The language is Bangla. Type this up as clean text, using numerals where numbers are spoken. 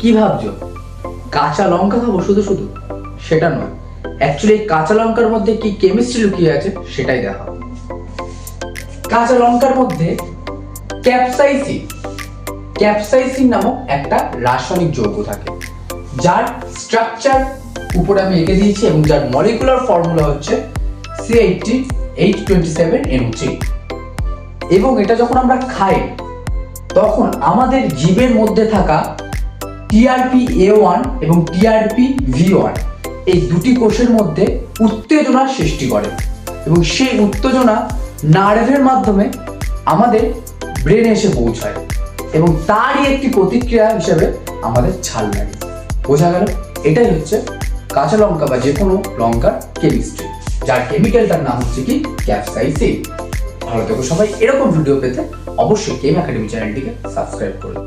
কি ভাবছো কাঁচা লঙ্কা খাবো শুধু শুধু? সেটা নয়, অ্যাকচুয়ালি কাঁচা লঙ্কার মধ্যে কি কেমিস্ট্রি লুকিয়ে আছে সেটাই দেখা। কাঁচা লঙ্কার মধ্যে ক্যাপসাইসিন নামক একটা রাসায়নিক যৌগ থাকে, যার স্ট্রাকচার উপরে আমি এঁকে দিয়েছি এবং যার মলিকুলার ফর্মুলা হচ্ছে C18H27NO3। এবং এটা যখন আমরা খাই তখন আমাদের জীবের মধ্যে থাকা TRPA1 এবং TRPV1 এই দুটি কোষের মধ্যে উত্তেজনার সৃষ্টি করে এবং সেই উত্তেজনা নার্ভের মাধ্যমে আমাদের ব্রেনে এসে পৌঁছায় এবং তারই একটি প্রতিক্রিয়া হিসেবে আমাদের ঝাল লাগে। বোঝা গেল? এটাই হচ্ছে কাঁচা লঙ্কা বা যে কোনো লঙ্কার কেমিস্ট্রি, যার কেমিক্যালটার নাম হচ্ছে কি ক্যাপসাইসিন। ভালো থেকো সবাই। এরকম ভিডিও পেতে অবশ্যই কেম একাডেমি চ্যানেলটিকে সাবস্ক্রাইব করুন।